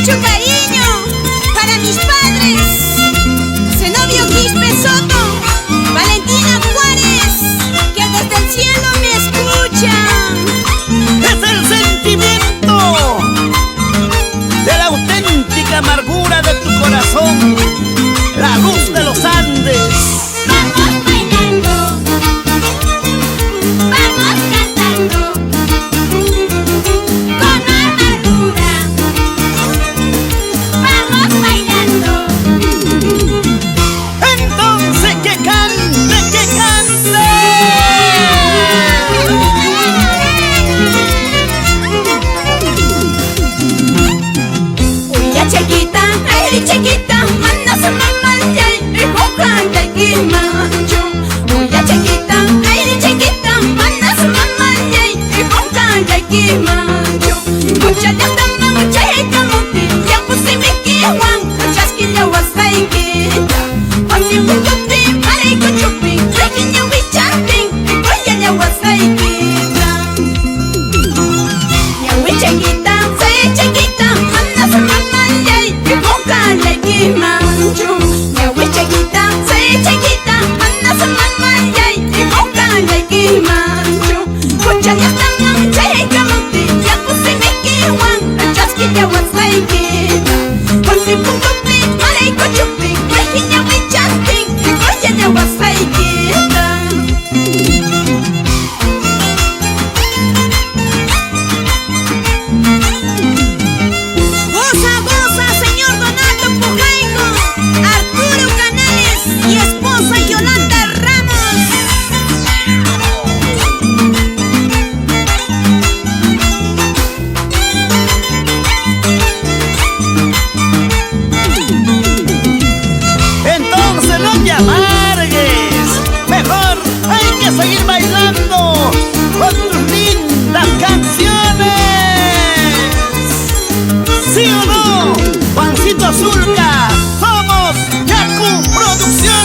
mucho cariño para mis padres, Zenobio Quispe Soto, Valentina Juárez, que desde el cielo me escuchan. Es el sentimiento de la auténtica amargura de tu corazón, la luz de los Andes. Vamos bailando, vamos cantando, con amargura. Vamos bailando. Entonces que cante, que cante. Uy, ya chiquita, ay, chiquita, manda su mamá ya y busca y mancho. Uy, ya chiquita, ay, chiquita, manda su mamá ya y busca y mancho. Mucha ya está mucha y camuti, ya puse mi kiwan, chasquilla wasaikita. Pasi bukuti, pare kuchupi, rekinya wichanting, koya ya wasaikita. Ya wichakita, soy chiquita, manda su mamá ya y busca y mancho. Ya wichakita, soy chiquita, manda su mamá ya y busca y mancho. Mucha ya está mucha y camuti, ya puse mi kiwan, chasquilla wasaikita. Pasi bukuti, pare kuchupi, rekinya wichanting, koya ya wasaikita. Goza, goza, señor Donato Pujaico, Arturo Canales y esposa Yolanda Ramos. Entonces no te amargues, mejor hay que seguir bailando con tus lindas canciones. ¿Sí o no, Juancito Azulca? Somos Yaku Producciones.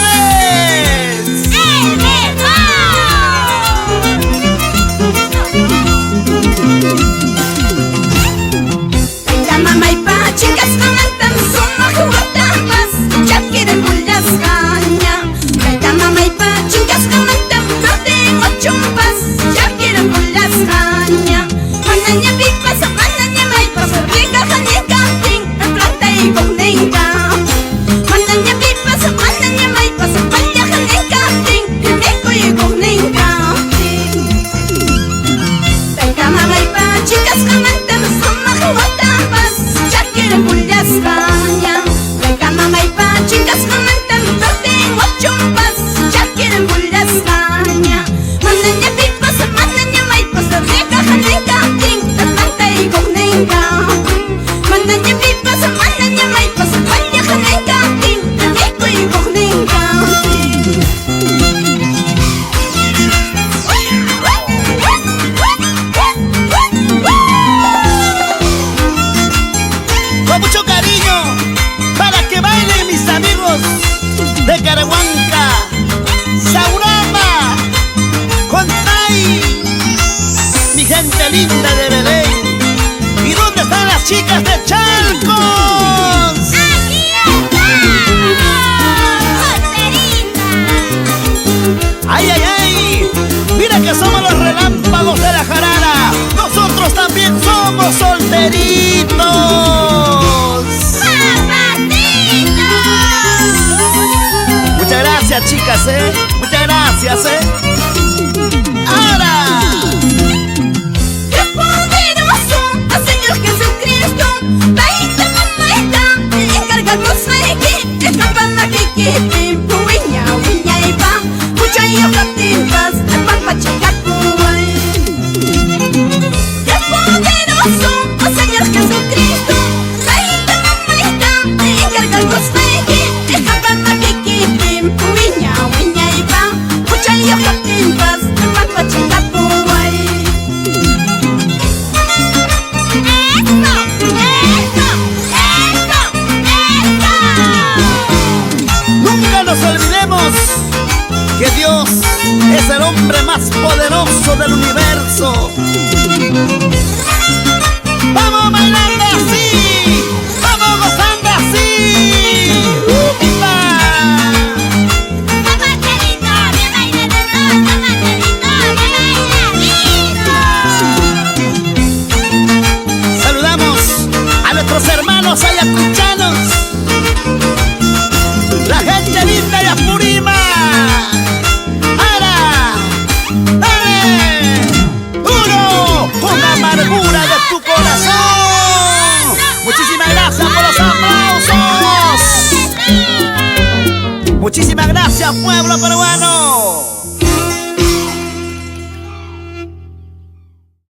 ¡El La mamá y pa, chicas comentan, somos jugotapas, ya quieren mullas caña. La mamá y pa, chicas comentan, no tengo chumpas, ya quieren mullas caña. Mananya pipas, mananya maipas, rica janica, ting, en planta y con nenga. Mananya pipas, mananya maipas, vaya janica, ting, en meco y con nenga. La mamá y pa, chicas comentan, somos jugotapas, ya quieren mullas caña. La mamá y pa, chicas comentan, no tengo chumpas, ya quieren mullas caña. Mananya pipas, mananya maipas, rica janica, ting, en planta y con nenga. Mananya pipas, mananya maipas, vaya janica, ting, en meco y con nenga. Con mucho cariño para que bailen mis amigos de Carahuanca, Saurama, Contay, mi gente linda de Belén. ¿Y dónde están las chicas de Chalcos? ¡Aquí estamos! ¡Solterita! ¡Ay, ay, ay! Mira que somos los relámpagos de la jarana. Nosotros también somos solteritos. ¡Papacito! Muchas gracias, chicas, muchas gracias, Ahora, ¡Qué poderoso! ¡El Señor Jesucristo! ¡Baita mamita! ¡Encargados aquí! ¡Escapan aquí! ¡Puiña, uña y pa! ¡Mucha y ocativas! ¡Pampa chicacuay! ¡Qué poderoso! ¡El Señor Jesucristo! ¡Baita mamita! ¡Encargados aquí! ¡Escapan aquí! ¡Puiña, uña y pa! ¡Mucha y ocativas! ¡Pampa chicacuay! nunca nos olvidemos que Dios es el hombre más poderoso del universo. ¡Vamos bailando así! los ayacuchanos, la gente linda de Apurímac. ¡Ara! ¡Dale! ¡Duro! Con la amargura de tu corazón. Muchísimas gracias por los aplausos. Muchísimas gracias, pueblo peruano.